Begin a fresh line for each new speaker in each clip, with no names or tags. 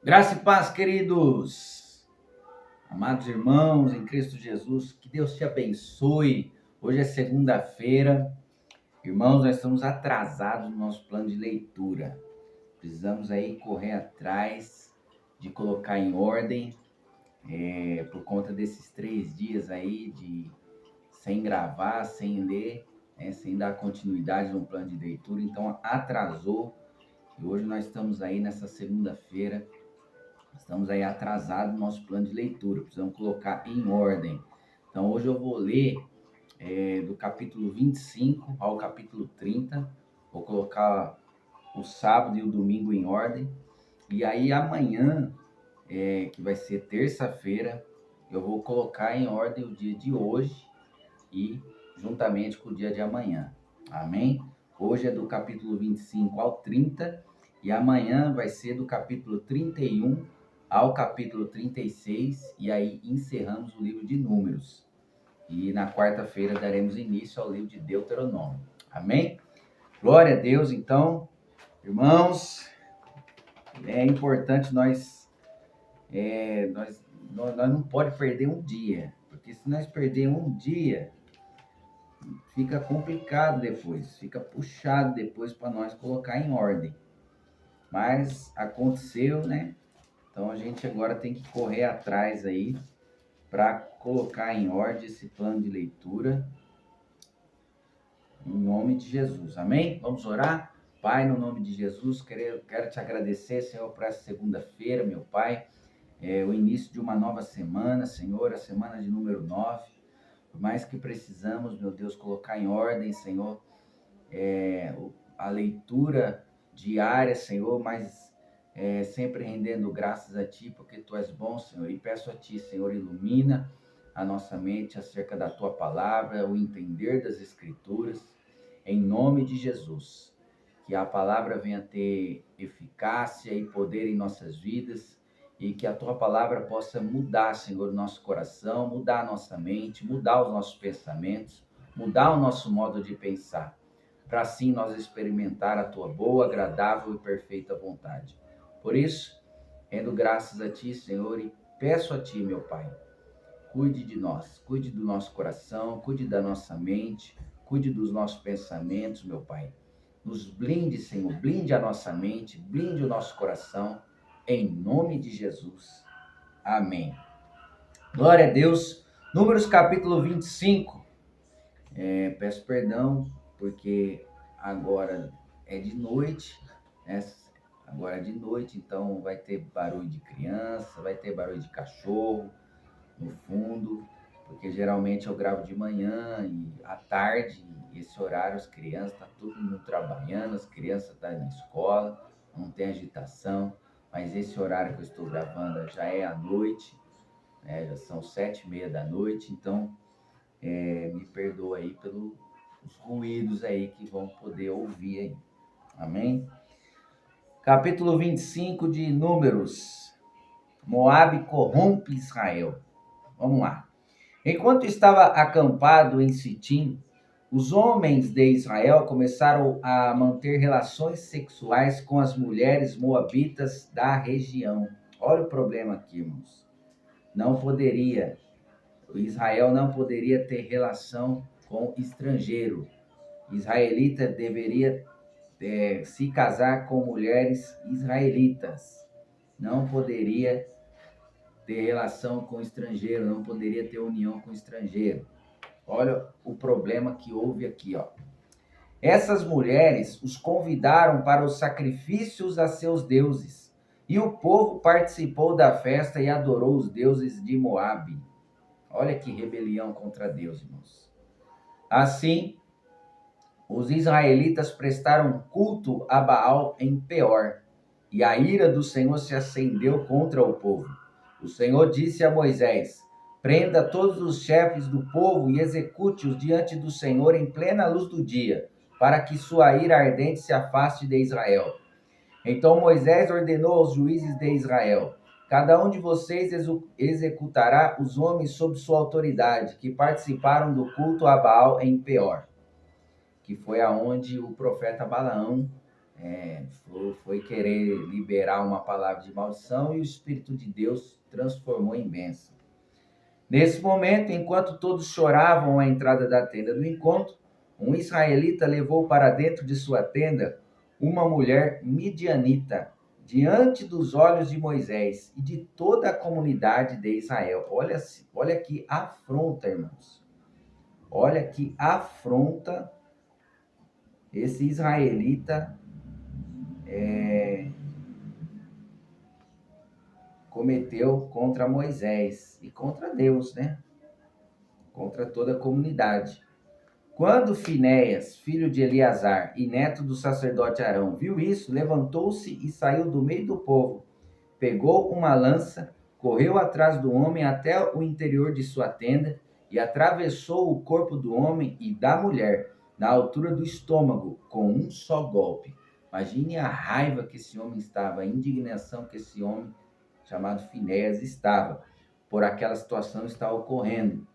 Graça e paz, queridos, amados irmãos em Cristo Jesus, que Deus te abençoe. Hoje é segunda-feira, irmãos, nós estamos atrasados no nosso plano de leitura. Precisamos aí correr atrás de colocar em ordem, por conta desses 3 dias aí de sem gravar, sem ler, sem dar continuidade no plano de leitura. Então atrasou e hoje nós estamos aí nessa segunda-feira. Estamos aí atrasados no nosso plano de leitura, precisamos colocar em ordem. Então, hoje eu vou ler do capítulo 25 ao capítulo 30. Vou colocar o sábado e o domingo em ordem. E aí, amanhã, que vai ser terça-feira, eu vou colocar em ordem o dia de hoje e juntamente com o dia de amanhã. Amém? Hoje é do capítulo 25 ao 30 e amanhã vai ser do capítulo 31 ao capítulo 36 e aí encerramos o livro de Números. E na quarta-feira daremos início ao livro de Deuteronômio. Amém? Glória a Deus, então, irmãos, é importante nós não pode perder um dia, porque se nós perdermos um dia, fica complicado depois, fica puxado depois para nós colocar em ordem. Mas aconteceu, né? Então a gente agora tem que correr atrás aí para colocar em ordem esse plano de leitura em nome de Jesus. Amém? Vamos orar? Pai, no nome de Jesus, quero te agradecer, Senhor, por essa segunda-feira, meu Pai. O início de uma nova semana, Senhor, a semana de número 9. Por mais que precisamos, meu Deus, colocar em ordem, Senhor, a leitura diária, Senhor, mas sempre rendendo graças a Ti, porque Tu és bom, Senhor, e peço a Ti, Senhor, ilumina a nossa mente acerca da Tua palavra, o entender das Escrituras, em nome de Jesus, que a palavra venha ter eficácia e poder em nossas vidas, e que a Tua palavra possa mudar, Senhor, o nosso coração, mudar a nossa mente, mudar os nossos pensamentos, mudar o nosso modo de pensar, para assim nós experimentar a Tua boa, agradável e perfeita vontade. Por isso, rendo graças a Ti, Senhor, e peço a Ti, meu Pai, cuide de nós, cuide do nosso coração, cuide da nossa mente, cuide dos nossos pensamentos, meu Pai. Nos blinde, Senhor, blinde a nossa mente, blinde o nosso coração, em nome de Jesus. Amém. Glória a Deus. Números capítulo 25. Peço perdão, porque agora é de noite, né? Agora é de noite, então vai ter barulho de criança, vai ter barulho de cachorro no fundo, porque geralmente eu gravo de manhã e à tarde, esse horário as crianças estão todo mundo trabalhando, as crianças estão na escola, não tem agitação, mas esse horário que eu estou gravando já é à noite, né? Já são 7:30 da noite, então me perdoa aí pelos ruídos aí que vão poder ouvir aí. Amém? Capítulo 25 de Números. Moabe corrompe Israel. Vamos lá. Enquanto estava acampado em Sitim, os homens de Israel começaram a manter relações sexuais com as mulheres moabitas da região. Olha o problema aqui, irmãos. Não poderia, Israel não poderia ter relação com estrangeiro. Israelita deveria se casar com mulheres israelitas. Não poderia ter relação com estrangeiro, não poderia ter união com estrangeiro. Olha o problema que houve aqui, ó. Essas mulheres os convidaram para os sacrifícios a seus deuses, e o povo participou da festa e adorou os deuses de Moabe. Olha que rebelião contra Deus, irmãos. Assim, os israelitas prestaram culto a Baal em Peor, e a ira do Senhor se acendeu contra o povo. O Senhor disse a Moisés: prenda todos os chefes do povo e execute-os diante do Senhor em plena luz do dia, para que sua ira ardente se afaste de Israel. Então Moisés ordenou aos juízes de Israel: cada um de vocês executará os homens sob sua autoridade, que participaram do culto a Baal em Peor, que foi aonde o profeta Balaão foi querer liberar uma palavra de maldição e o Espírito de Deus transformou em bênção. Nesse momento, enquanto todos choravam à entrada da tenda do encontro, um israelita levou para dentro de sua tenda uma mulher midianita, diante dos olhos de Moisés e de toda a comunidade de Israel. Olha que afronta, irmãos. Olha que afronta esse israelita cometeu contra Moisés e contra Deus, né? Contra toda a comunidade. Quando Finéias, filho de Eleazar e neto do sacerdote Arão, viu isso, levantou-se e saiu do meio do povo. Pegou uma lança, correu atrás do homem até o interior de sua tenda e atravessou o corpo do homem e da mulher, na altura do estômago, com um só golpe. Imagine a raiva que esse homem estava, a indignação que esse homem, chamado Finéias, estava, por aquela situação que estava ocorrendo.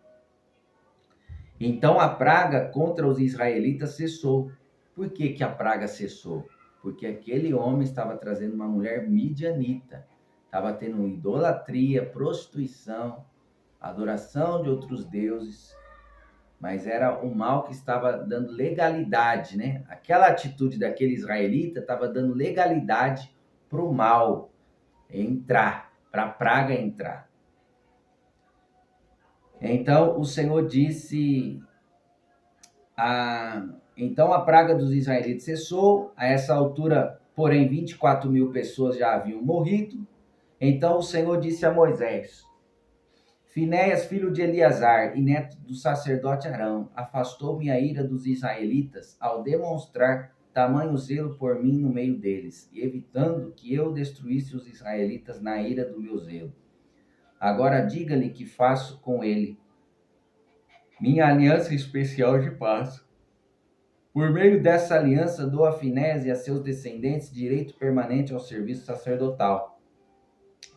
Então a praga contra os israelitas cessou. Por que que a praga cessou? Porque aquele homem estava trazendo uma mulher midianita. Estava tendo idolatria, prostituição, adoração de outros deuses. Mas era o mal que estava dando legalidade, né? Aquela atitude daquele israelita estava dando legalidade para o mal entrar, para a praga entrar. Então o Senhor disse... Então a praga dos israelitas cessou. A essa altura, porém, 24.000 pessoas já haviam morrido. Então o Senhor disse a Moisés: Finéias, filho de Eleazar e neto do sacerdote Arão, afastou-me a ira dos israelitas ao demonstrar tamanho zelo por mim no meio deles, evitando que eu destruísse os israelitas na ira do meu zelo. Agora diga-lhe que faço com ele minha aliança especial de paz. Por meio dessa aliança, dou a Finéias e a seus descendentes direito permanente ao serviço sacerdotal,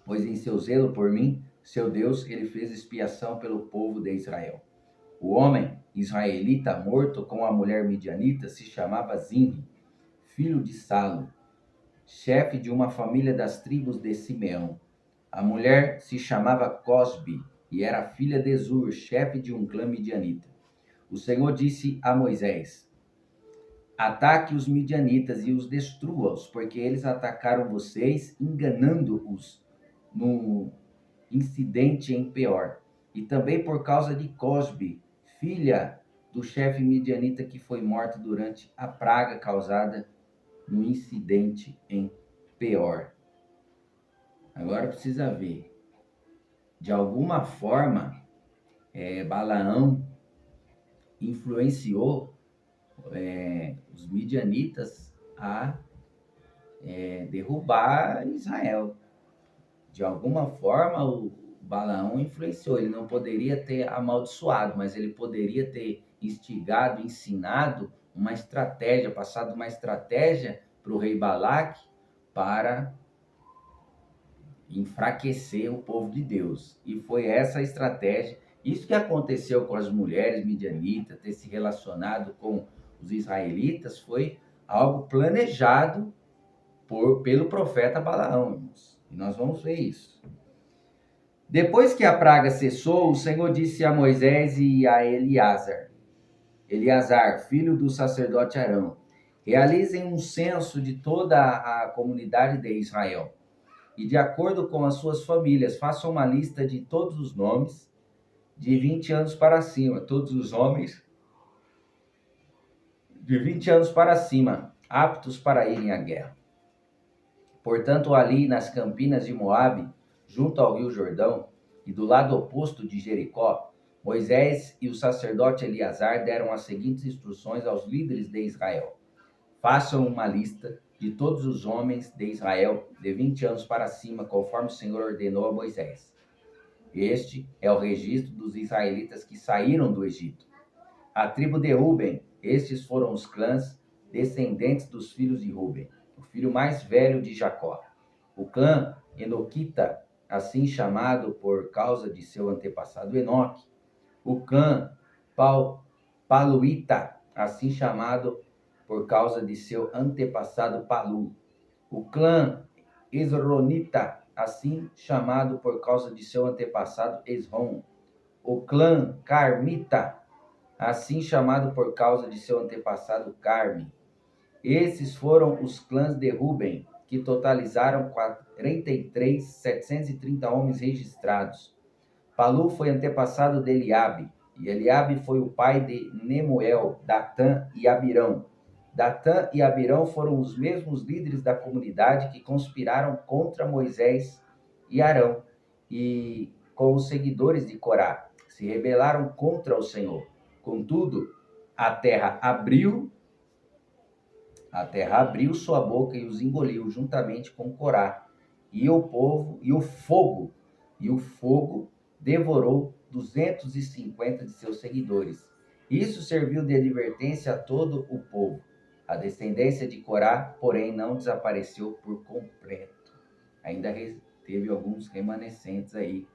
pois em seu zelo por mim, seu Deus, ele fez expiação pelo povo de Israel. O homem israelita morto com a mulher midianita se chamava Zinri, filho de Salo, chefe de uma família das tribos de Simeão. A mulher se chamava Cosbi e era filha de Zur, chefe de um clã midianita. O Senhor disse a Moisés: Ataque os midianitas e os destrua-os, porque eles atacaram vocês, enganando-os no incidente em Peor. E também por causa de Cosbi, filha do chefe midianita que foi morta durante a praga causada no incidente em Peor. Agora precisa ver. De alguma forma, Balaão influenciou os midianitas a derrubar Israel. De alguma forma, o Balaão influenciou. Ele não poderia ter amaldiçoado, mas ele poderia ter instigado, ensinado uma estratégia, passado uma estratégia para o rei Balaque para enfraquecer o povo de Deus. E foi essa a estratégia. Isso que aconteceu com as mulheres midianitas, ter se relacionado com os israelitas, foi algo planejado pelo profeta Balaão, irmãos. E nós vamos ver isso. Depois que a praga cessou, o Senhor disse a Moisés e a Eleazar, filho do sacerdote Arão: realizem um censo de toda a comunidade de Israel. E de acordo com as suas famílias, façam uma lista de todos os nomes de 20 anos para cima, todos os homens de 20 anos para cima, aptos para irem à guerra. Portanto, ali nas campinas de Moabe, junto ao rio Jordão, e do lado oposto de Jericó, Moisés e o sacerdote Eleazar deram as seguintes instruções aos líderes de Israel: façam uma lista de todos os homens de Israel de 20 anos para cima, conforme o Senhor ordenou a Moisés. Este é o registro dos israelitas que saíram do Egito. A tribo de Ruben, estes foram os clãs descendentes dos filhos de Ruben, o filho mais velho de Jacó. O clã Enoquita, assim chamado por causa de seu antepassado Enoque. O clã Paluíta, assim chamado por causa de seu antepassado Palu. O clã Esronita, assim chamado por causa de seu antepassado Esrom. O clã Carmita, assim chamado por causa de seu antepassado Carme. Esses foram os clãs de Ruben, que totalizaram 43.730 homens registrados. Palu foi antepassado de Eliabe, e Eliabe foi o pai de Nemuel, Datã e Abirão. Datã e Abirão foram os mesmos líderes da comunidade que conspiraram contra Moisés e Arão, e com os seguidores de Corá, se rebelaram contra o Senhor. Contudo, a terra abriu sua boca e os engoliu juntamente com Corá, e o fogo devorou 250 de seus seguidores. Isso serviu de advertência a todo o povo. A descendência de Corá, porém, não desapareceu por completo. Ainda teve alguns remanescentes aí.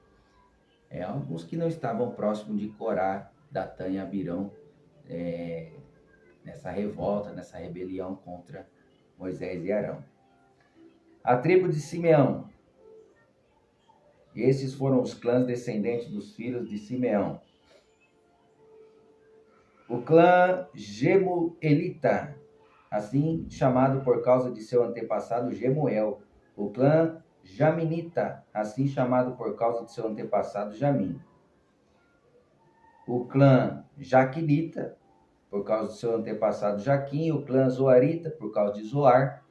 Alguns que não estavam próximos de Corá, Datã e Abirão, nessa revolta, nessa rebelião contra Moisés e Arão. A tribo de Simeão. Esses foram os clãs descendentes dos filhos de Simeão. O clã Gemuelita, assim chamado por causa de seu antepassado Gemuel. O clã Jaminita, assim chamado por causa de seu antepassado Jamim. O clã Jaquinita, por causa do seu antepassado Jaquim. O clã Zoarita, por causa de Zoar.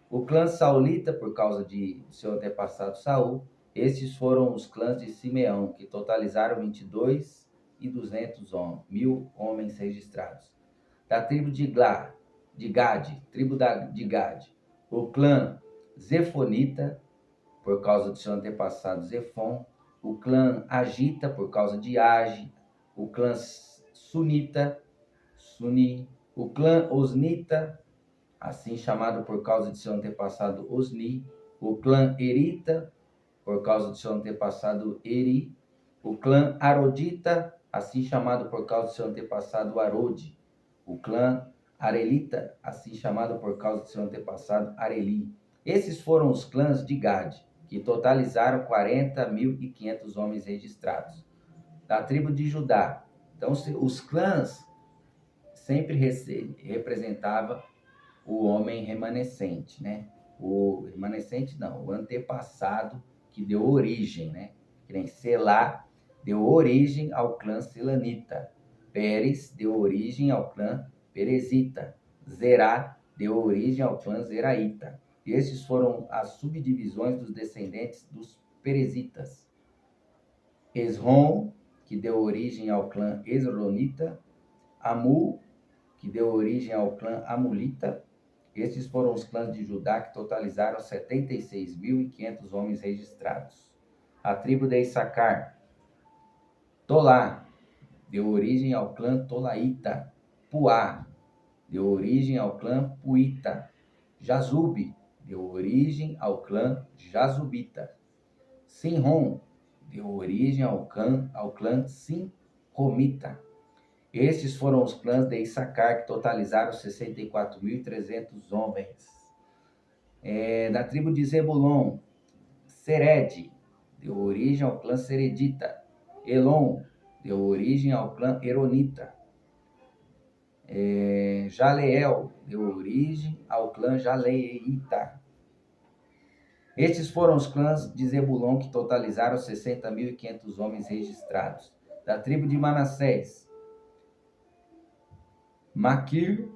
O clã Saulita, por causa de seu antepassado Saul. Estes foram os clãs de Simeão, que totalizaram 22.200 mil homens registrados. Da tribo de Gade, de Gade, o clã Zefonita, por causa do seu antepassado Zefon. O clã Agita, por causa de Age. O clã Sunita, Suni. O clã Osnita, assim chamado por causa de seu antepassado Osni. O clã Erita, por causa de seu antepassado Eri. O clã Arodita, assim chamado por causa de seu antepassado Arode. O clã Arelita, assim chamado por causa de seu antepassado Areli. Esses foram os clãs de Gade, que totalizaram 40.500 homens registrados. Da tribo de Judá. Então, os clãs sempre representavam o homem remanescente, né? O remanescente não, o antepassado que deu origem, né? Que nem Selá deu origem ao clã Selanita. Pérez deu origem ao clã Perezita. Zerá deu origem ao clã Zeraíta. E esses foram as subdivisões dos descendentes dos Perezitas. Esrom, que deu origem ao clã Esronita. Amul, que deu origem ao clã Amulita. Estes foram os clãs de Judá que totalizaram 76.500 homens registrados. A tribo de Issacar. Tolá deu origem ao clã Tolaíta. Puá deu origem ao clã Puíta. Jazube deu origem ao clã Jazubita. Sinrom deu origem ao clã Sinromita. Estes foram os clãs de Issacar, que totalizaram 64.300 homens. Da tribo de Zebulon, Sered deu origem ao clã Seredita. Elon deu origem ao clã Eronita. Jaleel deu origem ao clã Jaleita. Estes foram os clãs de Zebulon, que totalizaram 60.500 homens registrados. Da tribo de Manassés, Maquir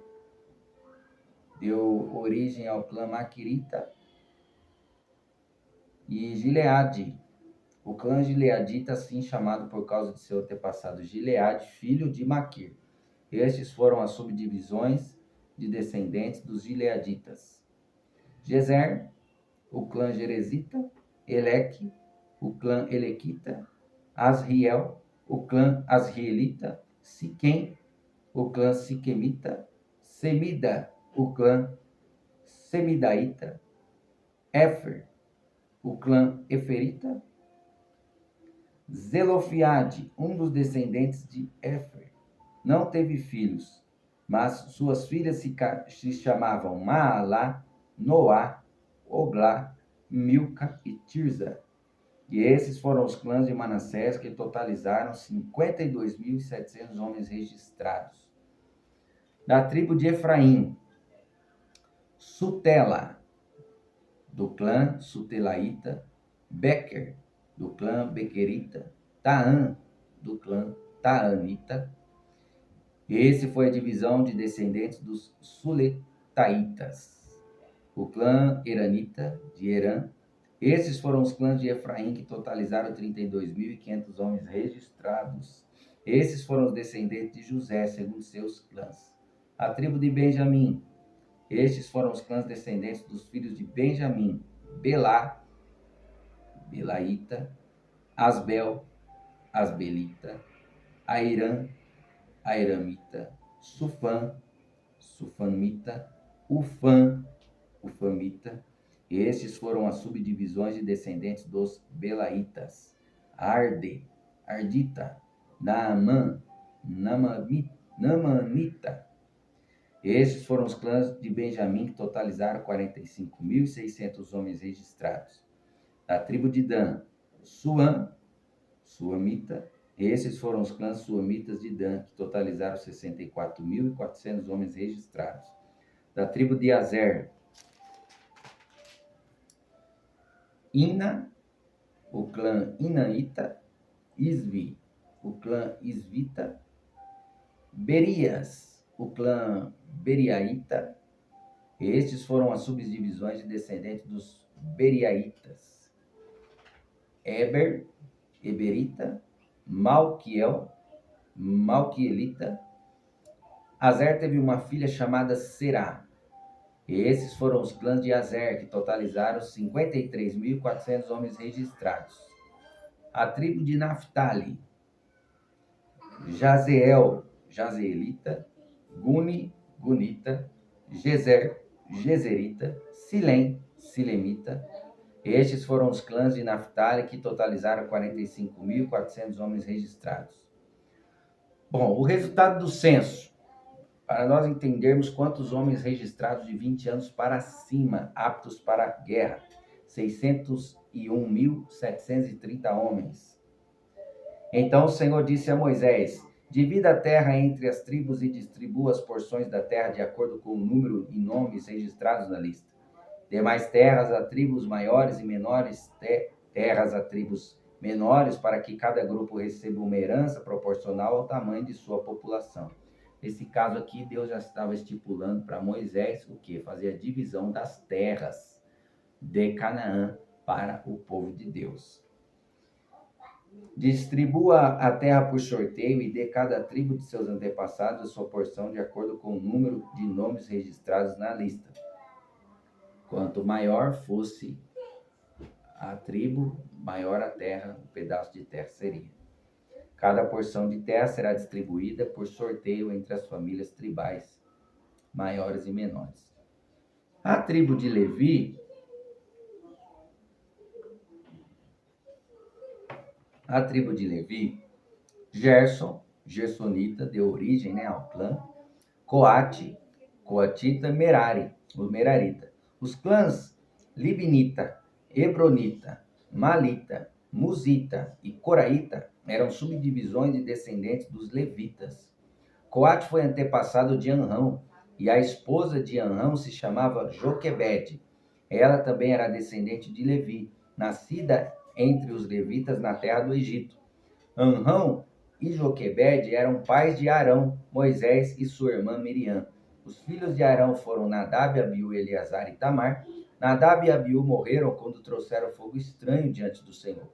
deu origem ao clã Maquirita. E Gileade, o clã Gileadita, assim chamado por causa de seu antepassado Gileade, filho de Maquir. Estes foram as subdivisões de descendentes dos Gileaditas. Gezer, o clã Gerezita. Eleque, o clã Elequita. Asriel, o clã Asrielita. Siquém, o clã Siquemita. Semida, o clã Semidaíta. Éfer, o clã Eferita. Zelofiade, um dos descendentes de Éfer, não teve filhos. Mas suas filhas se chamavam Maalá, Noá, Oglá, Milca e Tirza. E esses foram os clãs de Manassés, que totalizaram 52.700 homens registrados. Da tribo de Efraim, Sutela, do clã Sutelaíta, Bequer, do clã Bequerita, Taã, do clã Taanita. Esse foi a divisão de descendentes dos Suletaitas. O clã Eranita, de Herã. Esses foram os clãs de Efraim, que totalizaram 32.500 homens registrados. Esses foram os descendentes de José, segundo seus clãs. A tribo de Benjamim. Estes foram os clãs descendentes dos filhos de Benjamim: Belá, Belaíta, Asbel, Asbelita, Airã, Airamita, Sufã, Sufamita, Ufã, Ufamita. Estes foram as subdivisões de descendentes dos Belaitas: Arde, Ardita, Naamã, Namanita. Estes foram os clãs de Benjamim, que totalizaram 45.600 homens registrados. Da tribo de Dan, Suã, Suamita. Esses foram os clãs suamitas de Dan, que totalizaram 64.400 homens registrados. Da tribo de Azer, Ina, o clã Inaíta, Isvi, o clã Isvita, Berias, o clã Beriaíta. Estes foram as subdivisões de descendentes dos Beriaitas: Eber, Eberita, Malquiel, Malquielita. Azer teve uma filha chamada Será. Esses foram os clãs de Azer, que totalizaram 53.400 homens registrados. A tribo de Naphtali, Jazeel, Jazeelita, Guni, Gunita, Gezer, Gezerita, Silém, Silemita. Estes foram os clãs de Naphtali, que totalizaram 45.400 homens registrados. Bom, o resultado do censo, para nós entendermos quantos homens registrados de 20 anos para cima, aptos para a guerra: 601.730 homens. Então o Senhor disse a Moisés: divida a terra entre as tribos e distribua as porções da terra de acordo com o número e nomes registrados na lista. Dê mais terras a tribos maiores e menores, terras a tribos menores, para que cada grupo receba uma herança proporcional ao tamanho de sua população. Nesse caso aqui, Deus já estava estipulando para Moisés o que? Fazer a divisão das terras de Canaã para o povo de Deus. Distribua a terra por sorteio e dê cada tribo de seus antepassados a sua porção de acordo com o número de nomes registrados na lista. Quanto maior fosse a tribo, maior a terra, o pedaço de terra seria. Cada porção de terra será distribuída por sorteio entre as famílias tribais, maiores e menores. A tribo de Levi, Gerson, Gersonita, deu origem, ao clã. Coate, Coatita, Merari, os Merarita. Os clãs Libinita, Hebronita, Malita, Musita e Coraíta eram subdivisões de descendentes dos levitas. Coate foi antepassado de Anrão, e a esposa de Anrão se chamava Joquebede. Ela também era descendente de Levi, nascida entre os levitas na terra do Egito. Anrão e Joquebede eram pais de Arão, Moisés e sua irmã Miriam. Os filhos de Arão foram Nadab, Abiú, Eleazar e Tamar. Nadab e Abiú morreram quando trouxeram fogo estranho diante do Senhor.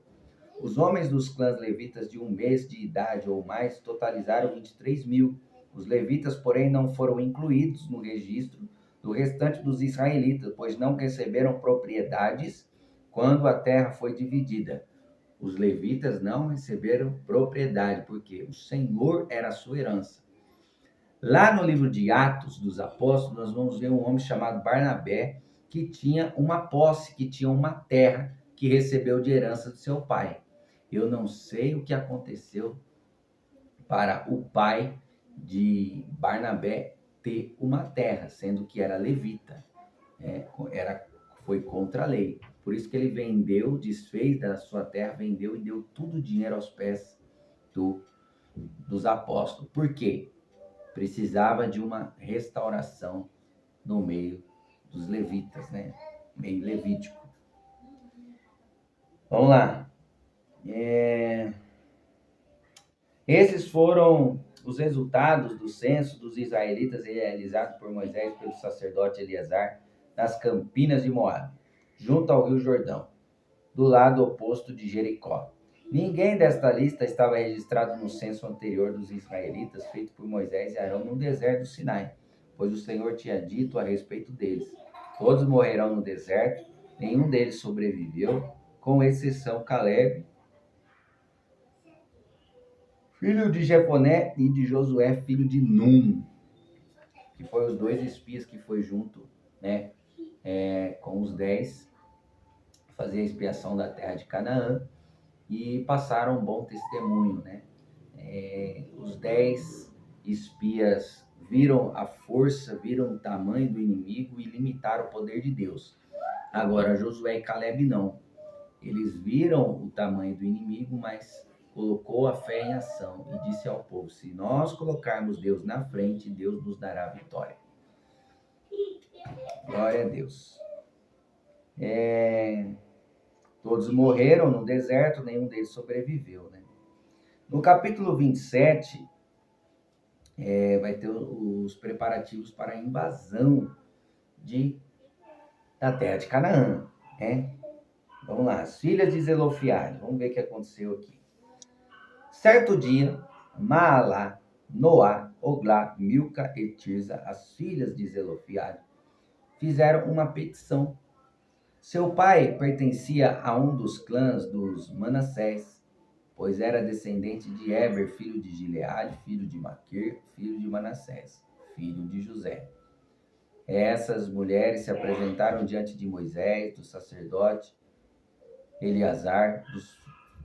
Os homens dos clãs levitas de 1 mês de idade ou mais totalizaram 23.000. Os levitas, porém, não foram incluídos no registro do restante dos israelitas, pois não receberam propriedades quando a terra foi dividida. Os levitas não receberam propriedade, porque o Senhor era a sua herança. Lá no livro de Atos dos Apóstolos, nós vamos ver um homem chamado Barnabé, que tinha uma posse, que tinha uma terra que recebeu de herança do seu pai. Eu não sei o que aconteceu para o pai de Barnabé ter uma terra, sendo que era levita, foi contra a lei. Por isso que ele vendeu, desfez da sua terra, vendeu e deu tudo o dinheiro aos pés dos apóstolos. Por quê? Precisava de uma restauração no meio dos levitas, né? Meio levítico. Vamos lá. Esses foram os resultados do censo dos israelitas realizado por Moisés pelo sacerdote Eleazar nas campinas de Moabe, junto ao rio Jordão, do lado oposto de Jericó. Ninguém desta lista estava registrado no censo anterior dos israelitas, feito por Moisés e Arão no deserto do Sinai, pois o Senhor tinha dito a respeito deles: todos morrerão no deserto, nenhum deles sobreviveu, com exceção Caleb, filho de Jefoné, e de Josué, filho de Num, que foi os 2 espias que foi junto, né, com os 10, fazer a expiação da terra de Canaã, e passaram um bom testemunho, né? Os 10 espias viram a força, viram o tamanho do inimigo e limitaram o poder de Deus. Agora, Josué e Caleb não. Eles viram o tamanho do inimigo, mas colocou a fé em ação e disse ao povo: se nós colocarmos Deus na frente, Deus nos dará a vitória. Glória a Deus. Todos morreram no deserto, nenhum deles sobreviveu, né? No capítulo 27, vai ter os preparativos para a invasão da terra de Canaã, né? Vamos lá, as filhas de Zelofiade. Vamos ver o que aconteceu aqui. Certo dia, Maalá, Noá, Oglá, Milca e Tirza, as filhas de Zelofiade, fizeram uma petição. Seu pai pertencia a um dos clãs dos Manassés, pois era descendente de Eber, filho de Gileade, filho de Maquir, filho de Manassés, filho de José. Essas mulheres se apresentaram diante de Moisés, do sacerdote Eleazar, dos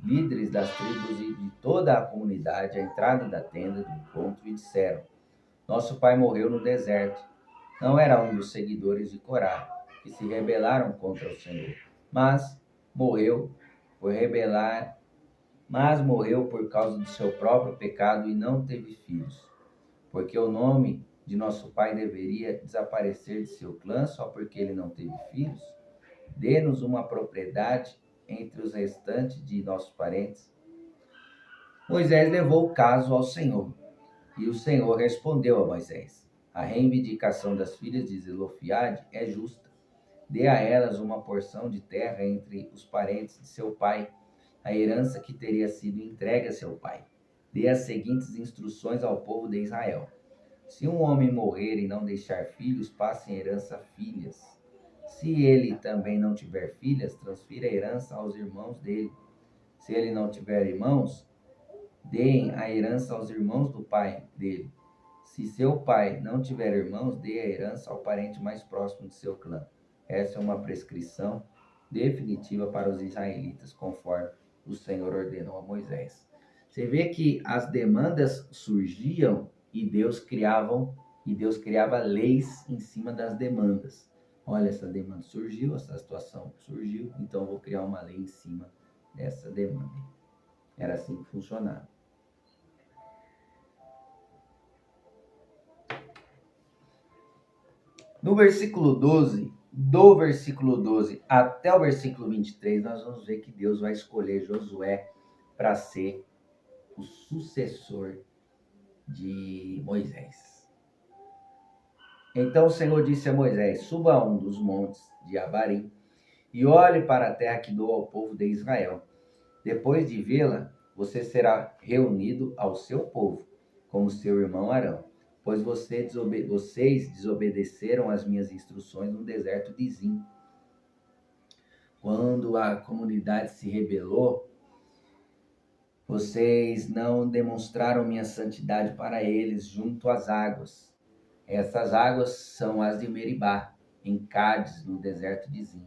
líderes das tribos e de toda a comunidade à entrada da tenda do encontro e disseram: nosso pai morreu no deserto. Não era um dos seguidores de Corá, que se rebelaram contra o Senhor, mas morreu por causa do seu próprio pecado e não teve filhos. Porque o nome de nosso pai deveria desaparecer de seu clã só porque ele não teve filhos? Dê-nos uma propriedade entre os restantes de nossos parentes. Moisés levou o caso ao Senhor, e o Senhor respondeu a Moisés: a reivindicação das filhas de Zelofiade é justa. Dê a elas uma porção de terra entre os parentes de seu pai, a herança que teria sido entregue a seu pai. Dê as seguintes instruções ao povo de Israel: se um homem morrer e não deixar filhos, passe em herança filhas. Se ele também não tiver filhas, transfira a herança aos irmãos dele. Se ele não tiver irmãos, deem a herança aos irmãos do pai dele. Se seu pai não tiver irmãos, dê a herança ao parente mais próximo de seu clã. Essa é uma prescrição definitiva para os israelitas, conforme o Senhor ordenou a Moisés. Você vê que as demandas surgiam e Deus criava leis em cima das demandas. Olha, essa demanda surgiu, essa situação surgiu, então eu vou criar uma lei em cima dessa demanda. Era assim que funcionava. No versículo 12, do versículo 12 até o versículo 23, nós vamos ver que Deus vai escolher Josué para ser o sucessor de Moisés. Então o Senhor disse a Moisés: suba a um dos montes de Abarim e olhe para a terra que dou ao povo de Israel. Depois de vê-la, você será reunido ao seu povo, como seu irmão Arão, pois vocês desobedeceram às minhas instruções no deserto de Zim. Quando a comunidade se rebelou, vocês não demonstraram minha santidade para eles junto às águas. Essas águas são as de Meribá, em Cádiz, no deserto de Zim.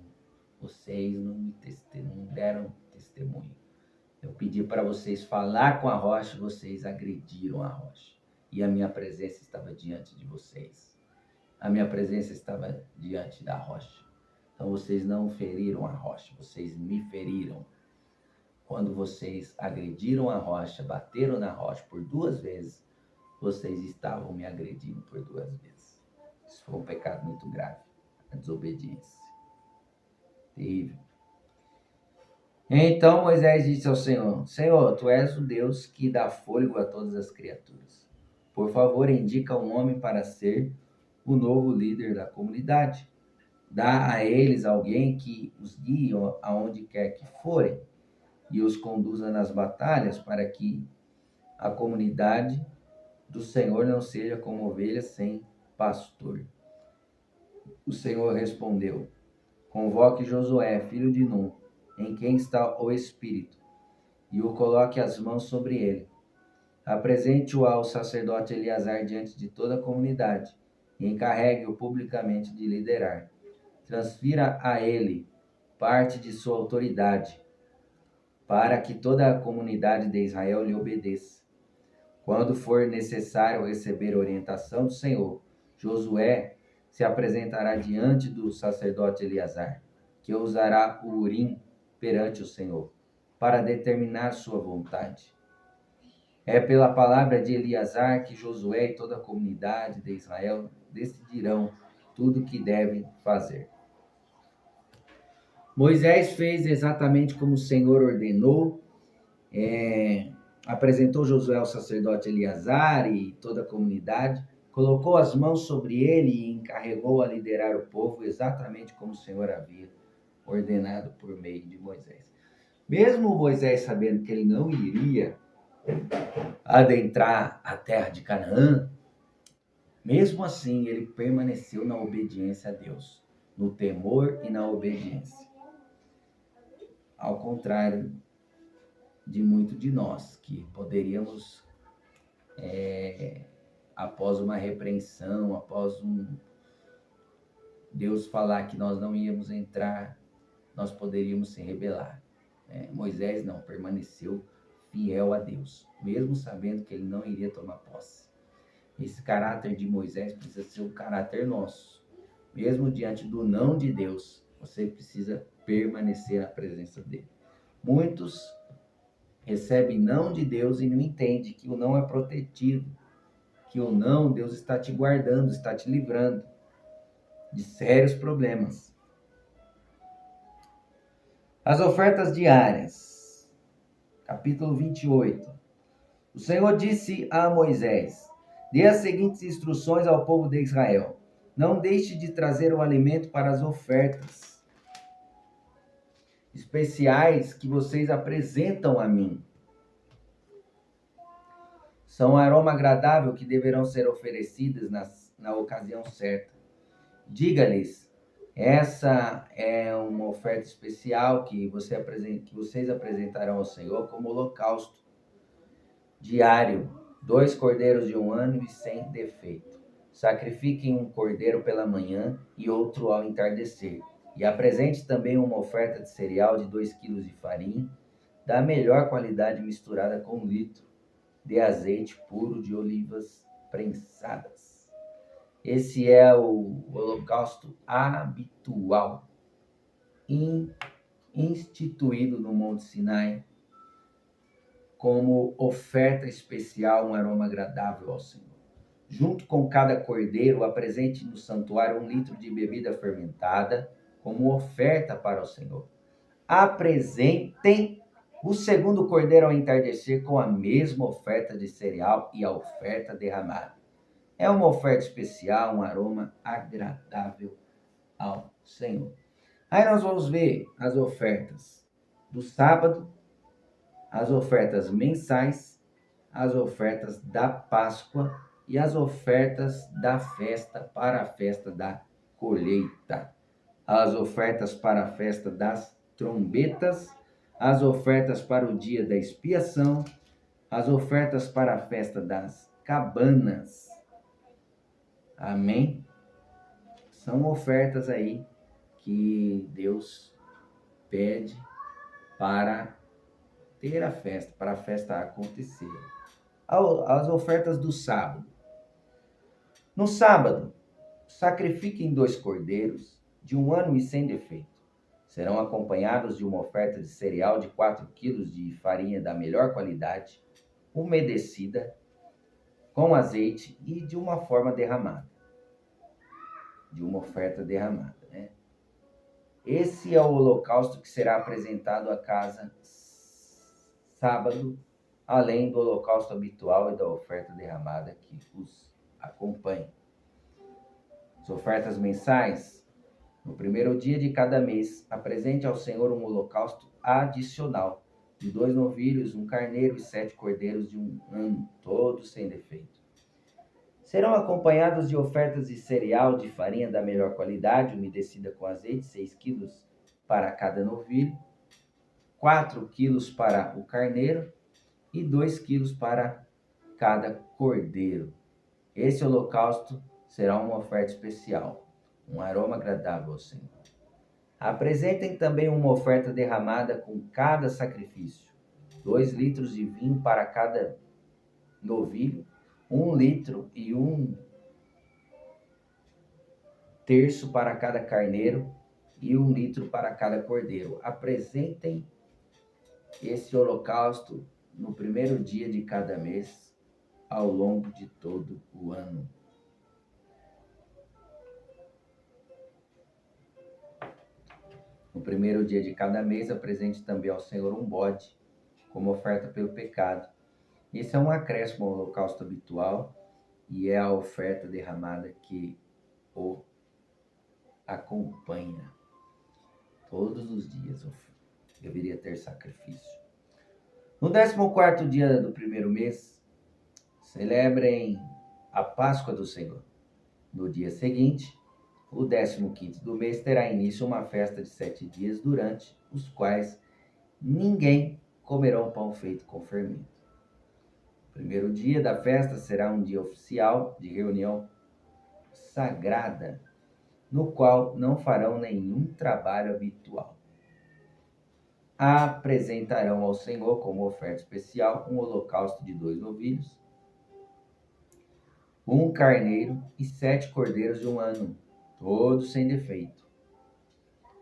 Vocês não deram testemunho. Eu pedi para vocês falar com a rocha, vocês agrediram a rocha. e a minha presença estava diante de vocês. A minha presença estava diante da rocha. Então vocês não feriram a rocha, vocês me feriram. Quando vocês agrediram a rocha, bateram na rocha por 2 vezes, vocês estavam me agredindo por 2 vezes. Isso foi um pecado muito grave, a desobediência. Terrível. Então Moisés disse ao Senhor: Senhor, tu és o Deus que dá fôlego a todas as criaturas. Por favor, indica um homem para ser o novo líder da comunidade. Dá a eles alguém que os guie aonde quer que forem e os conduza nas batalhas, para que a comunidade do Senhor não seja como ovelha sem pastor. O Senhor respondeu: Convoque Josué, filho de Nun, em quem está o Espírito, e o coloque as mãos sobre ele. Apresente-o ao sacerdote Eleazar diante de toda a comunidade e encarregue-o publicamente de liderar. Transfira a ele parte de sua autoridade, para que toda a comunidade de Israel lhe obedeça. Quando for necessário receber orientação do Senhor, Josué se apresentará diante do sacerdote Eleazar, que usará o Urim perante o Senhor, para determinar sua vontade. É pela palavra de Eleazar que Josué e toda a comunidade de Israel decidirão tudo o que devem fazer. Moisés fez exatamente como o Senhor ordenou, apresentou Josué ao sacerdote Eleazar e toda a comunidade, colocou as mãos sobre ele e encarregou a liderar o povo exatamente como o Senhor havia ordenado por meio de Moisés. Mesmo Moisés sabendo que ele não iria adentrar a terra de Canaã, mesmo assim ele permaneceu na obediência a Deus, no temor e na obediência. Ao contrário de muito de nós, que poderíamos, após uma repreensão, após Deus falar que nós não íamos entrar, nós poderíamos se rebelar. Moisés não, permaneceu fiel a Deus, mesmo sabendo que ele não iria tomar posse. Esse caráter de Moisés precisa ser o caráter nosso. Mesmo diante do não de Deus, você precisa permanecer na presença dele. Muitos recebem não de Deus e não entendem que o não é protetivo, que o não, Deus está te guardando, está te livrando de sérios problemas. As ofertas diárias. Capítulo 28. O Senhor disse a Moisés: Dê as seguintes instruções ao povo de Israel: Não deixe de trazer o alimento para as ofertas especiais que vocês apresentam a mim. São um aroma agradável que deverão ser oferecidas na ocasião certa. Diga-lhes: essa é uma oferta especial que vocês apresentarão ao Senhor como holocausto diário, 2 cordeiros de 1 ano e sem defeito. Sacrifiquem um cordeiro pela manhã e outro ao entardecer. E apresente também uma oferta de cereal de 2 quilos de farinha, da melhor qualidade, misturada com 1 litro de azeite puro de olivas prensadas. Esse é o holocausto habitual, instituído no Monte Sinai, como oferta especial, um aroma agradável ao Senhor. Junto com cada cordeiro, apresente no santuário 1 litro de bebida fermentada, como oferta para o Senhor. Apresentem o segundo cordeiro ao entardecer com a mesma oferta de cereal e a oferta derramada. É uma oferta especial, um aroma agradável ao Senhor. Aí nós vamos ver as ofertas do sábado, as ofertas mensais, as ofertas da Páscoa e as ofertas da festa para a festa da colheita. As ofertas para a festa das trombetas, as ofertas para o dia da expiação, as ofertas para a festa das cabanas. Amém? São ofertas aí que Deus pede para ter a festa, para a festa acontecer. As ofertas do sábado. No sábado, sacrifiquem 2 cordeiros de 1 ano e sem defeito. Serão acompanhados de uma oferta de cereal de 4 quilos de farinha da melhor qualidade, umedecida, com azeite e de uma forma derramada. De uma oferta derramada, né? Esse é o holocausto que será apresentado à casa sábado, além do holocausto habitual e da oferta derramada que os acompanha. As ofertas mensais. No primeiro dia de cada mês, apresente ao Senhor um holocausto adicional de 2 novilhos, 1 carneiro e 7 cordeiros de 1 ano, todos sem defeito. Serão acompanhados de ofertas de cereal de farinha da melhor qualidade, umedecida com azeite, 6 quilos para cada novilho, 4 quilos para o carneiro e 2 quilos para cada cordeiro. Esse holocausto será uma oferta especial, um aroma agradável ao Senhor. Apresentem também uma oferta derramada com cada sacrifício, 2 litros de vinho para cada novilho, 1 litro e 1/3 para cada carneiro e 1 litro para cada cordeiro. Apresentem esse holocausto no primeiro dia de cada mês, ao longo de todo o ano. No primeiro dia de cada mês, apresente também ao Senhor um bode, como oferta pelo pecado. Esse é um acréscimo ao holocausto habitual e é a oferta derramada que o acompanha. Todos os dias deveria ter sacrifício. No 14º dia do primeiro mês, celebrem a Páscoa do Senhor. No dia seguinte, o 15º do mês, terá início uma festa de 7 dias, durante os quais ninguém comerá um pão feito com fermento. O primeiro dia da festa será um dia oficial de reunião sagrada, no qual não farão nenhum trabalho habitual. Apresentarão ao Senhor como oferta especial um holocausto de 2 novilhos, 1 carneiro e 7 cordeiros de 1 ano, todos sem defeito.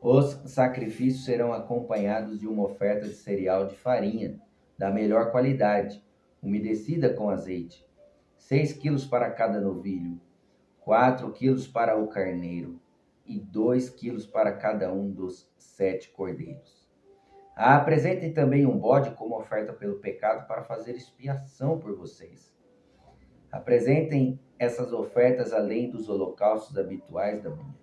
Os sacrifícios serão acompanhados de uma oferta de cereal de farinha da melhor qualidade, umedecida com azeite, 6 quilos para cada novilho, 4 quilos para o carneiro e 2 quilos para cada um dos 7 cordeiros. Apresentem também um bode como oferta pelo pecado para fazer expiação por vocês. Apresentem essas ofertas além dos holocaustos habituais da manhã.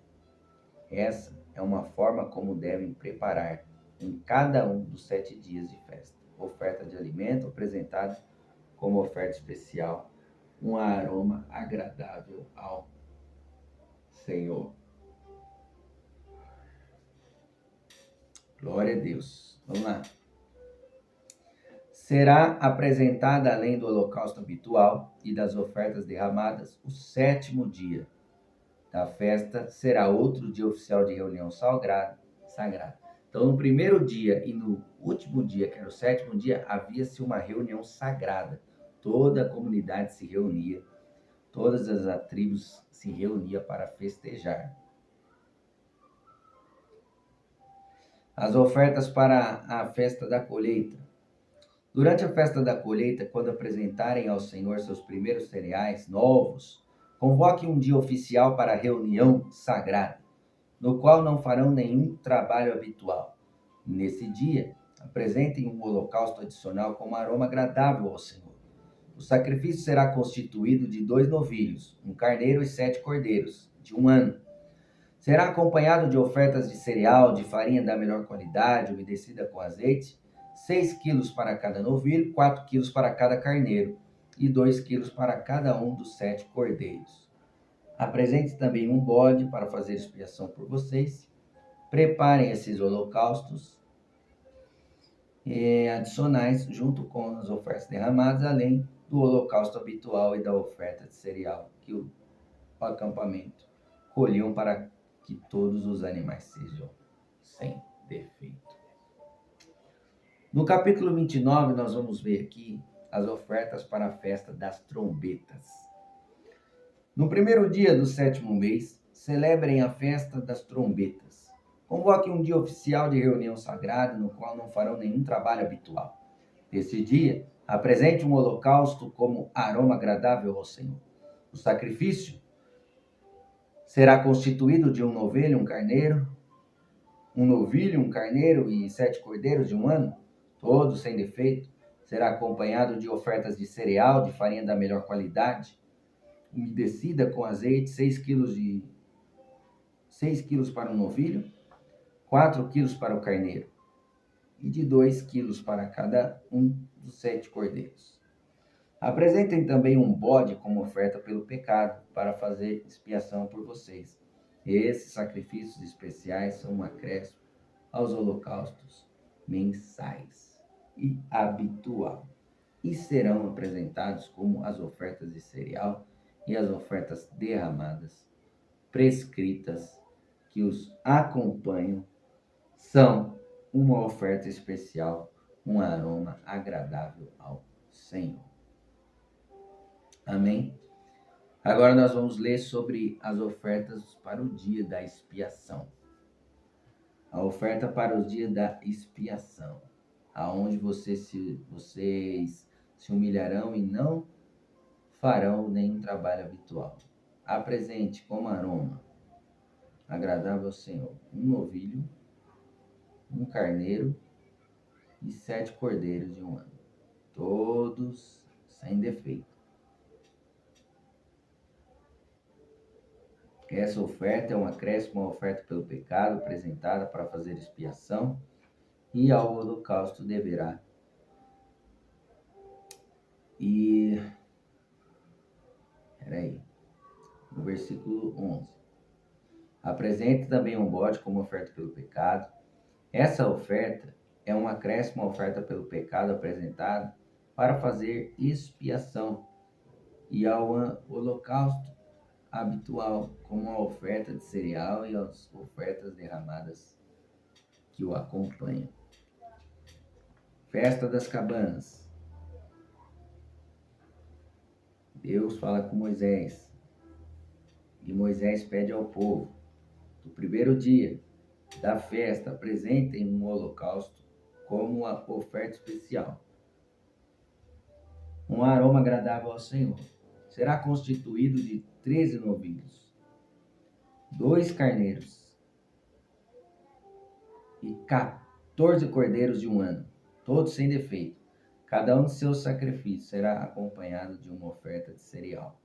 Essa é uma forma como devem preparar em cada um dos 7 dias de festa. Oferta de alimento apresentada como oferta especial, um aroma agradável ao Senhor. Glória a Deus. Vamos lá. Será apresentada, além do holocausto habitual e das ofertas derramadas, o 7º dia da festa será outro dia oficial de reunião sagrada. Então, no primeiro dia e no último dia, que era o 7º dia, havia-se uma reunião sagrada. Toda a comunidade se reunia, todas as tribos se reuniam para festejar. As ofertas para a festa da colheita. Durante a festa da colheita, quando apresentarem ao Senhor seus primeiros cereais novos, convoque um dia oficial para a reunião sagrada, no qual não farão nenhum trabalho habitual. Nesse dia, apresentem um holocausto adicional com um aroma agradável ao Senhor. O sacrifício será constituído de 2 novilhos, 1 carneiro e 7 cordeiros, de 1 ano. Será acompanhado de ofertas de cereal, de farinha da melhor qualidade, umedecida com azeite, 6 quilos para cada novilho, 4 quilos para cada carneiro e 2 quilos para cada um dos 7 cordeiros. Apresente também um bode para fazer expiação por vocês. Preparem esses holocaustos adicionais junto com as ofertas derramadas, além do holocausto habitual e da oferta de cereal que o acampamento colhiam, para que todos os animais sejam sem defeito. No capítulo 29, nós vamos ver aqui as ofertas para a festa das trombetas. No primeiro dia do 7º mês, celebrem a festa das trombetas. Convoque um dia oficial de reunião sagrada, no qual não farão nenhum trabalho habitual. Nesse dia, apresente um holocausto como aroma agradável ao Senhor. O sacrifício será constituído de um novilho, um carneiro e 7 cordeiros de um ano, todos sem defeito. Será acompanhado de ofertas de cereal, de farinha da melhor qualidade, umedecida com azeite, 6 quilos para o novilho, 4 quilos para o carneiro, e de 2 quilos para cada um dos 7 cordeiros. Apresentem também um bode como oferta pelo pecado, para fazer expiação por vocês. Esses sacrifícios especiais são um acréscimo aos holocaustos mensais e habitual, e serão apresentados como as ofertas de cereal e as ofertas derramadas prescritas que os acompanham são uma oferta especial, um aroma agradável ao Senhor. Amém? Agora nós vamos ler sobre as ofertas para o dia da expiação. A oferta para o dia da expiação, aonde vocês se humilharão e não farão nenhum trabalho habitual. Apresente como aroma agradável ao Senhor um novilho, um carneiro e 7 cordeiros de um ano, todos sem defeito. Essa oferta é um acréscimo à oferta pelo pecado apresentada para fazer expiação, e ao holocausto deverá. No versículo 11. Apresente também um bode como oferta pelo pecado. Essa oferta é um acréscimo à oferta pelo pecado apresentada para fazer expiação, e ao holocausto habitual, como a oferta de cereal e as ofertas derramadas que o acompanham. Festa das cabanas. Deus fala com Moisés, e Moisés pede ao povo: no primeiro dia da festa, apresentem um holocausto como uma oferta especial, um aroma agradável ao Senhor. Será constituído de 13 novilhos, 2 carneiros e 14 cordeiros de um ano, todos sem defeito. Cada um de seus sacrifícios será acompanhado de uma oferta de cereal.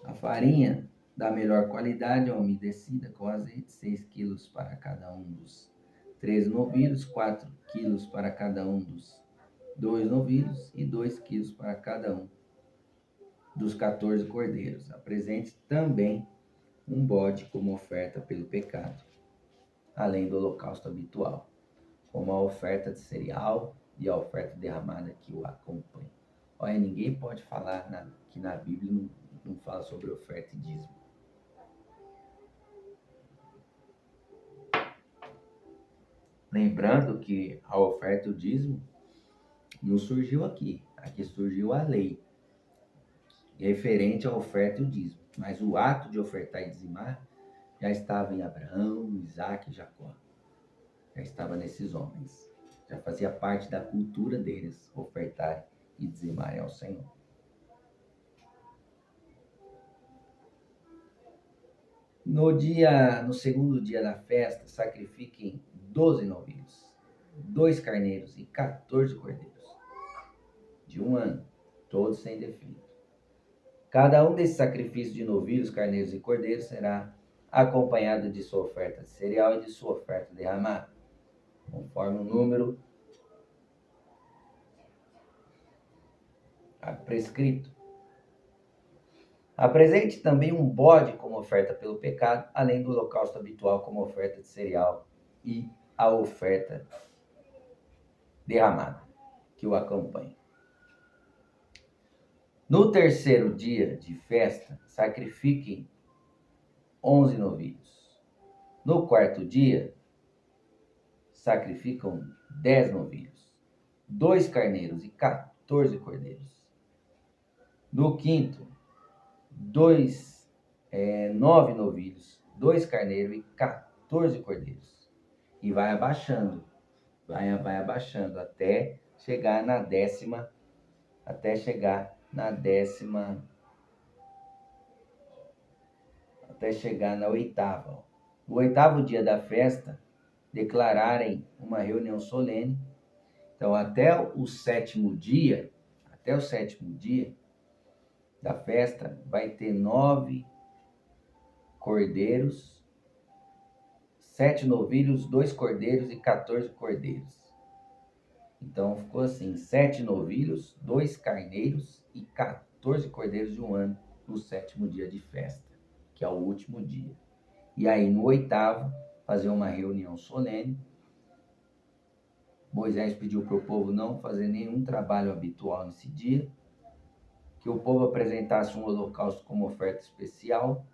A farinha da melhor qualidade é umedecida com azeite, 6 quilos para cada um dos 13 novilhos, 4 quilos para cada um dos 2 novilhos e 2 quilos para cada um dos 14 cordeiros. Apresente também um bode como oferta pelo pecado, além do holocausto habitual, como a oferta de cereal e a oferta derramada que o acompanha. Olha, ninguém pode falar que na Bíblia não fala sobre oferta e dízimo. Lembrando que a oferta e o dízimo não surgiu aqui. Aqui surgiu a lei referente à oferta e o dízimo. Mas o ato de ofertar e dizimar já estava em Abraão, Isaac e Jacó. Já estava nesses homens. Já fazia parte da cultura deles ofertar e dizimar ao Senhor. No segundo dia da festa, sacrifiquem 12 novilhos, 2 carneiros e 14 cordeiros de um ano, todos sem defeito. Cada um desses sacrifícios de novilhos, carneiros e cordeiros será acompanhado de sua oferta de cereal e de sua oferta derramada, conforme o número prescrito. Apresente também um bode como oferta pelo pecado, além do holocausto habitual como oferta de cereal e a oferta derramada que o acompanha. No terceiro dia de festa, sacrifiquem 11 novilhos. No quarto dia, sacrificam 10 novilhos, 2 carneiros e 14 cordeiros. No quinto, 9 novilhos, 2 carneiros e 14 cordeiros. E vai abaixando, vai abaixando até chegar na décima, até chegar na oitava. No oitavo dia da festa, declararem uma reunião solene. Então, até o sétimo dia da festa, vai ter 9 cordeiros, 7 novilhos, 2 cordeiros e 14 cordeiros. Então, ficou assim, 7 novilhos, 2 carneiros e 14 cordeiros de um ano no sétimo dia de festa, que é o último dia. E aí, no oitavo, fazer uma reunião solene. Moisés pediu para o povo não fazer nenhum trabalho habitual nesse dia, que o povo apresentasse um holocausto como oferta especial,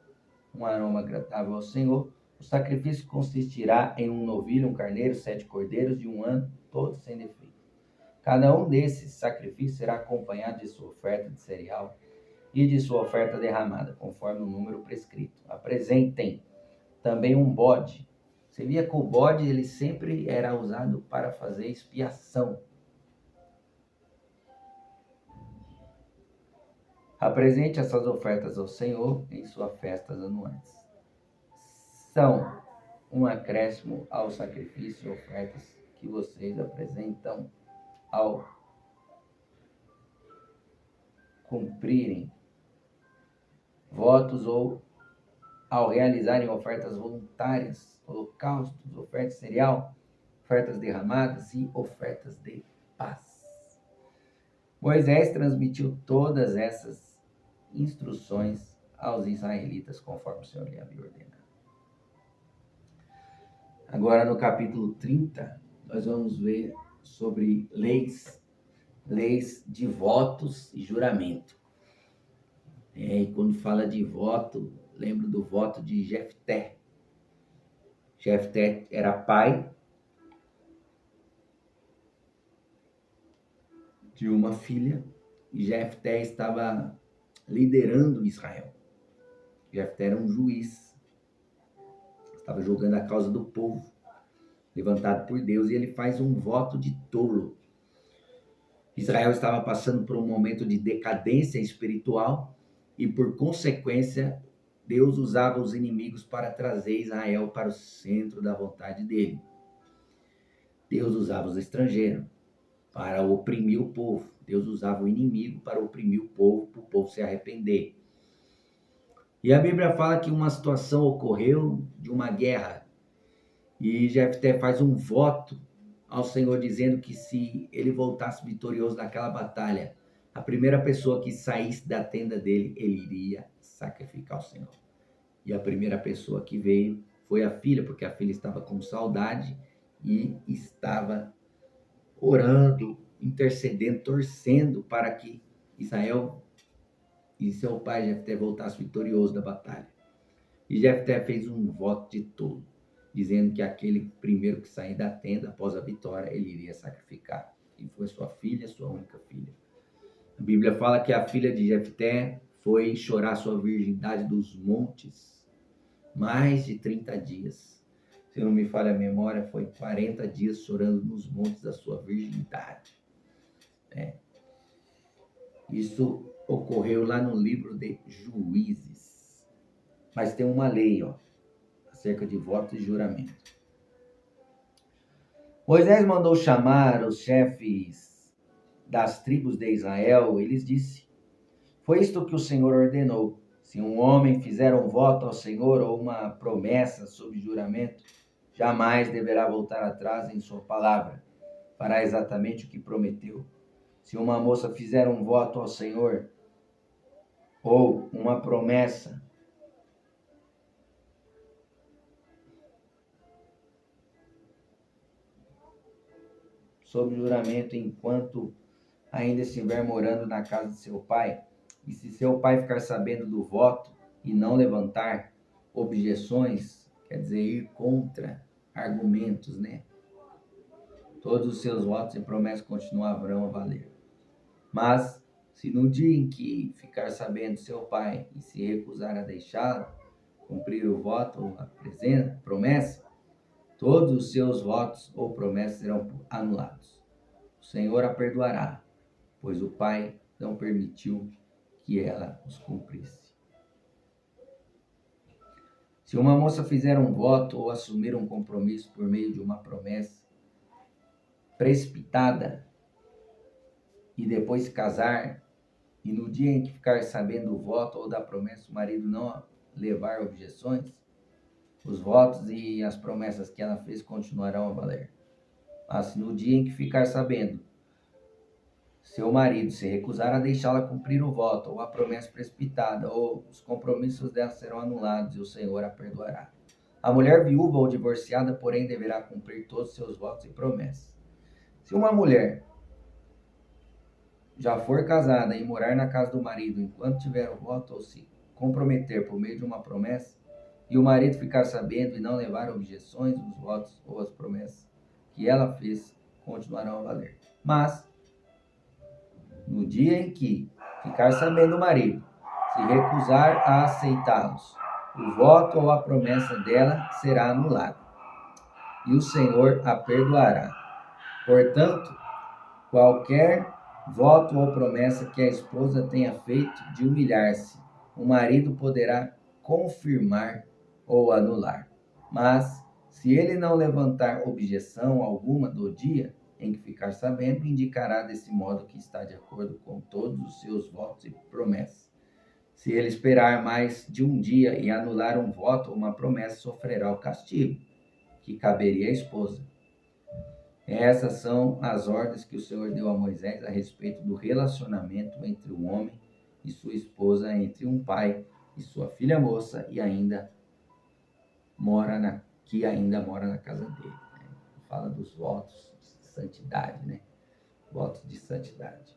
um aroma agradável ao Senhor. O sacrifício consistirá em um novilho, um carneiro, 7 cordeiros de um ano, todos sem defeito. Cada um desses sacrifícios será acompanhado de sua oferta de cereal e de sua oferta derramada, conforme o número prescrito. Apresentem também um bode. Você via que o bode ele sempre era usado para fazer expiação. Apresente essas ofertas ao Senhor em suas festas anuais. São um acréscimo ao sacrifício e ofertas que vocês apresentam ao cumprirem votos ou ao realizarem ofertas voluntárias, holocaustos, ofertas de cereal, ofertas derramadas e ofertas de paz. Moisés transmitiu todas essas instruções aos israelitas, conforme o Senhor lhe havia ordenado. Agora, no capítulo 30, nós vamos ver sobre leis de votos e juramento. E quando fala de voto, lembro do voto de Jefté. Jefté era pai de uma filha e Jefté estava liderando Israel. Jefté era um juiz, estava julgando a causa do povo, levantado por Deus, e ele faz um voto de tolo. Israel estava passando por um momento de decadência espiritual e, por consequência, Deus usava os inimigos para trazer Israel para o centro da vontade dele. Deus usava os estrangeiros para oprimir o povo. Deus usava o inimigo para oprimir o povo, para o povo se arrepender. E a Bíblia fala que uma situação ocorreu de uma guerra. E Jefté faz um voto ao Senhor, dizendo que se ele voltasse vitorioso naquela batalha, a primeira pessoa que saísse da tenda dele, ele iria sacrificar o Senhor. E a primeira pessoa que veio foi a filha, porque a filha estava com saudade e estava orando, intercedendo, torcendo para que Israel e seu pai Jefté voltasse vitorioso da batalha. E Jefté fez um voto de tolo, dizendo que aquele primeiro que sair da tenda após a vitória, ele iria sacrificar. E foi sua filha, sua única filha. A Bíblia fala que a filha de Jefté foi chorar sua virgindade dos montes mais de 30 dias. Se não me falha a memória, foi 40 dias chorando nos montes da sua virgindade. Isso ocorreu lá no livro de Juízes. Mas tem uma lei, acerca de voto e juramento. Moisés mandou chamar os chefes das tribos de Israel e lhes disse: foi isto que o Senhor ordenou. Se um homem fizer um voto ao Senhor ou uma promessa sob juramento, jamais deverá voltar atrás em sua palavra. Fará exatamente o que prometeu. Se uma moça fizer um voto ao Senhor ou uma promessa sob juramento enquanto ainda estiver morando na casa de seu pai, e se seu pai ficar sabendo do voto e não levantar objeções, quer dizer, ir contra argumentos, todos os seus votos e promessas continuarão a valer. Mas, se no dia em que ficar sabendo seu pai e se recusar a deixá-la cumprir o voto ou a promessa, todos os seus votos ou promessas serão anulados. O Senhor a perdoará, pois o pai não permitiu que ela os cumprisse. Se uma moça fizer um voto ou assumir um compromisso por meio de uma promessa precipitada e depois se casar, e no dia em que ficar sabendo do voto ou da promessa o marido não levar objeções, os votos e as promessas que ela fez continuarão a valer. Mas se no dia em que ficar sabendo, seu marido se recusar a deixá-la cumprir o voto ou a promessa precipitada, ou os compromissos dela serão anulados e o Senhor a perdoará. A mulher viúva ou divorciada, porém, deverá cumprir todos os seus votos e promessas. Se uma mulher já for casada e morar na casa do marido enquanto tiver o voto ou se comprometer por meio de uma promessa, e o marido ficar sabendo e não levar objeções, os votos ou as promessas que ela fez continuarão a valer. Mas, no dia em que ficar sabendo o marido se recusar a aceitá-los, o voto ou a promessa dela será anulado, e o Senhor a perdoará. Portanto, qualquer voto ou promessa que a esposa tenha feito de humilhar-se, o marido poderá confirmar ou anular. Mas, se ele não levantar objeção alguma do dia em que ficar sabendo, indicará desse modo que está de acordo com todos os seus votos e promessas. Se ele esperar mais de um dia e anular um voto ou uma promessa, sofrerá o castigo que caberia à esposa. Essas são as ordens que o Senhor deu a Moisés a respeito do relacionamento entre o homem e sua esposa, entre um pai e sua filha moça, e ainda mora na casa dele. Né? Fala dos votos de santidade, né? Votos de santidade,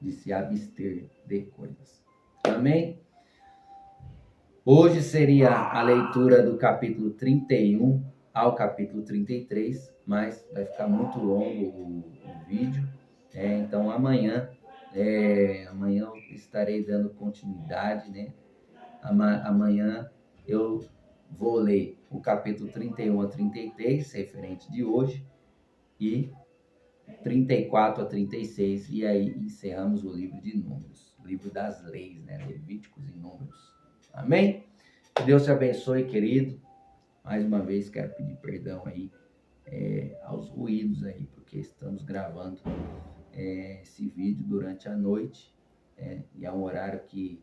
de se abster de coisas. Amém? Hoje seria a leitura do capítulo 31 ao capítulo 33, mas vai ficar muito longo o vídeo. Então amanhã eu estarei dando continuidade, né? Amanhã eu vou ler o capítulo 31 a 33, referente de hoje, e 34 a 36, e aí encerramos o livro de Números, o livro das leis, né? Levíticos e Números. Amém? Que Deus te abençoe, querido. Mais uma vez quero pedir perdão aí aos ruídos aí, porque estamos gravando esse vídeo durante a noite, e é um horário que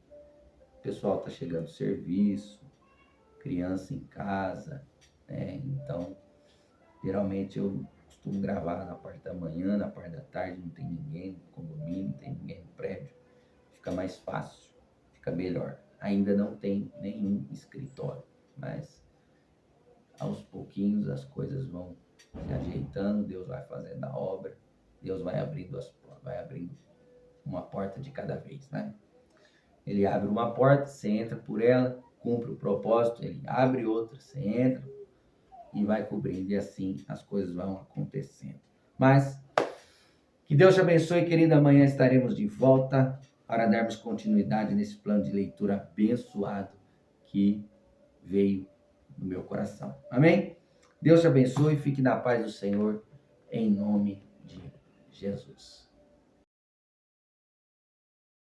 o pessoal está chegando do serviço, criança em casa, então geralmente eu costumo gravar na parte da manhã, na parte da tarde não tem ninguém no condomínio, não tem ninguém no prédio, fica mais fácil, fica melhor. Ainda não tem nenhum escritório, mas aos pouquinhos as coisas vão se ajeitando, Deus vai fazendo a obra, Deus vai abrindo uma porta de cada vez, né? Ele abre uma porta, você entra por ela, cumpre o propósito, ele abre outra, você entra e vai cobrindo, e assim as coisas vão acontecendo. Mas que Deus te abençoe, querida. Amanhã estaremos de volta para darmos continuidade nesse plano de leitura abençoado que veio no meu coração. Amém? Deus te abençoe, fique na paz do Senhor, em nome de Jesus.